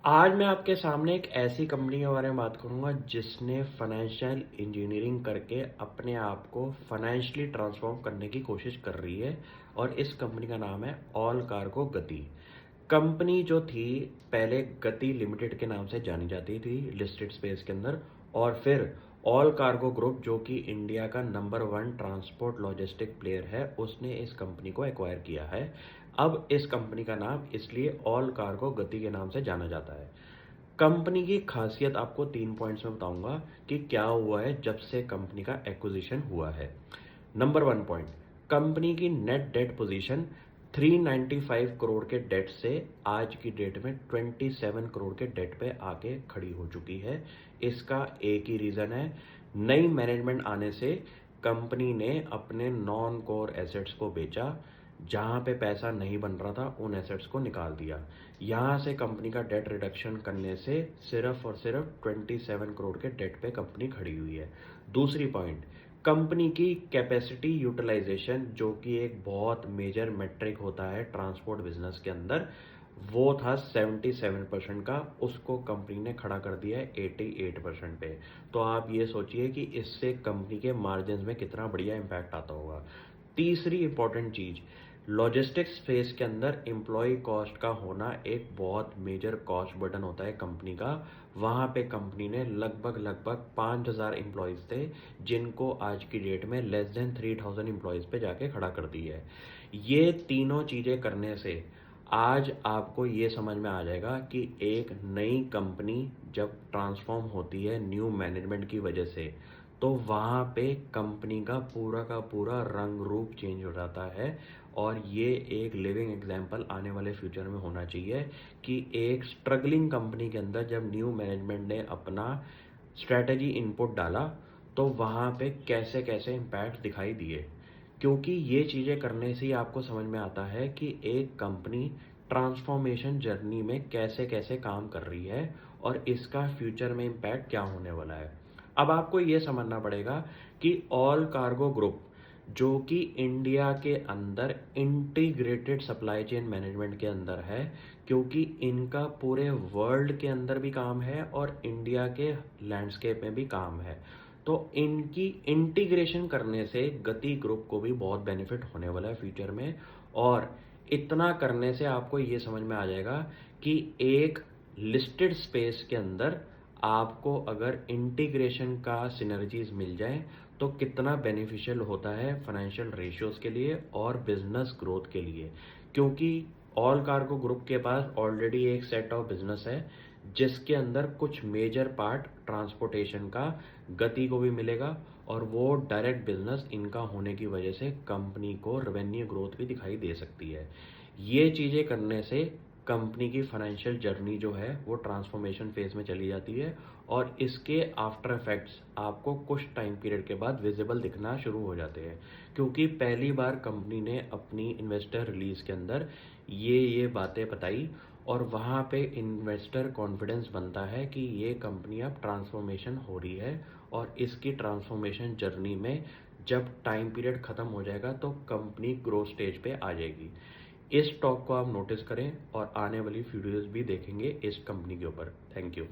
आज मैं आपके सामने एक ऐसी कंपनी के बारे में बात करूंगा जिसने फाइनेंशियल इंजीनियरिंग करके अपने आप को फाइनेंशियली ट्रांसफॉर्म करने की कोशिश कर रही है। और इस कंपनी का नाम है ऑल कार्गो गति। कंपनी जो थी पहले गति लिमिटेड के नाम से जानी जाती थी लिस्टेड स्पेस के अंदर, और फिर ऑल कार्गो ग्रुप जो कि इंडिया का नंबर 1 ट्रांसपोर्ट लॉजिस्टिक प्लेयर है, उसने इस कंपनी को एक्वायर किया है। अब इस कंपनी का नाम इसलिए ऑल कार्गो गति के नाम से जाना जाता है। कंपनी की खासियत आपको 3 पॉइंट्स में बताऊंगा कि क्या हुआ है जब से कंपनी का एक्विजिशन हुआ है। नंबर 1 पॉइंट, कंपनी की नेट डेट पोजीशन 395 करोड़ के डेट से आज की डेट में 27 करोड़ के डेट पे आके खड़ी हो चुकी है। इसका एक ही रीज़न है, नई मैनेजमेंट आने से कंपनी ने अपने नॉन कोर एसेट्स को बेचा। जहां पे पैसा नहीं बन रहा था उन एसेट्स को निकाल दिया। यहां से कंपनी का डेट रिडक्शन करने से सिर्फ और सिर्फ 27 करोड़ के डेट पे कंपनी खड़ी हुई है। दूसरी पॉइंट, कंपनी की कैपेसिटी यूटिलाइजेशन जो कि एक बहुत मेजर मेट्रिक होता है ट्रांसपोर्ट बिजनेस के अंदर, वो था 77% का, उसको कंपनी ने खड़ा कर दिया है 88% पे। तो आप ये सोचिए कि इससे कंपनी के मार्जिन में कितना बढ़िया इम्पैक्ट आता होगा। तीसरी इंपॉर्टेंट चीज, लॉजिस्टिक्स स्पेस के अंदर एम्प्लॉय कॉस्ट का होना एक बहुत मेजर कॉस्ट बर्डन होता है कंपनी का। वहां पे कंपनी ने लगभग 5000 एम्प्लॉयज थे जिनको आज की डेट में लेस देन 3000 एम्प्लॉयज पे जाके खड़ा कर दी है। ये तीनों चीजें करने से आज आपको ये समझ में आ जाएगा कि एक नई कंपनी जब ट्रांसफॉर्म होती है न्यू मैनेजमेंट की वजह से, तो वहाँ पे कंपनी का पूरा रंग रूप चेंज हो जाता है। और ये एक लिविंग एग्जाम्पल आने वाले फ्यूचर में होना चाहिए कि एक स्ट्रगलिंग कंपनी के अंदर जब न्यू मैनेजमेंट ने अपना स्ट्रेटजी इनपुट डाला तो वहाँ पे कैसे कैसे इम्पैक्ट दिखाई दिए। क्योंकि ये चीज़ें करने से ही आपको समझ में आता है कि एक कंपनी ट्रांसफॉर्मेशन जर्नी में कैसे कैसे काम कर रही है और इसका फ्यूचर में इम्पैक्ट क्या होने वाला है। अब आपको ये समझना पड़ेगा कि ऑल कार्गो ग्रुप जो कि इंडिया के अंदर इंटीग्रेटेड सप्लाई चेन मैनेजमेंट के अंदर है, क्योंकि इनका पूरे वर्ल्ड के अंदर भी काम है और इंडिया के लैंडस्केप में भी काम है। तो इनकी इंटीग्रेशन करने से गति ग्रुप को भी बहुत बेनिफिट होने वाला है फ्यूचर में। और इतना करने से आपको ये समझ में आ जाएगा कि एक लिस्टेड स्पेस के अंदर आपको अगर इंटीग्रेशन का सिनर्जीज मिल जाए तो कितना बेनिफिशियल होता है फाइनेंशियल रेशियोज के लिए और बिजनेस ग्रोथ के लिए। क्योंकि ऑल कार्गो ग्रुप के पास ऑलरेडी एक सेट ऑफ बिजनेस है जिसके अंदर कुछ मेजर पार्ट ट्रांसपोर्टेशन का गति को भी मिलेगा, और वो डायरेक्ट बिजनेस इनका होने की वजह से कंपनी को रेवेन्यू ग्रोथ भी दिखाई दे सकती है। ये चीज़ें करने से कंपनी की फाइनेंशियल जर्नी जो है वो ट्रांसफॉर्मेशन फेज में चली जाती है, और इसके आफ्टर इफेक्ट्स आपको कुछ टाइम पीरियड के बाद विजिबल दिखना शुरू हो जाते हैं। क्योंकि पहली बार कंपनी ने अपनी इन्वेस्टर रिलीज के अंदर ये बातें बताई, और वहाँ पे इन्वेस्टर कॉन्फिडेंस बनता है कि ये कंपनी अब ट्रांसफॉर्मेशन हो रही है, और इसकी ट्रांसफॉर्मेशन जर्नी में जब टाइम पीरियड ख़त्म हो जाएगा तो कंपनी ग्रोथ स्टेज पे आ जाएगी। इस टॉक को आप नोटिस करें और आने वाली वीडियोस भी देखेंगे इस कंपनी के ऊपर। Thank you.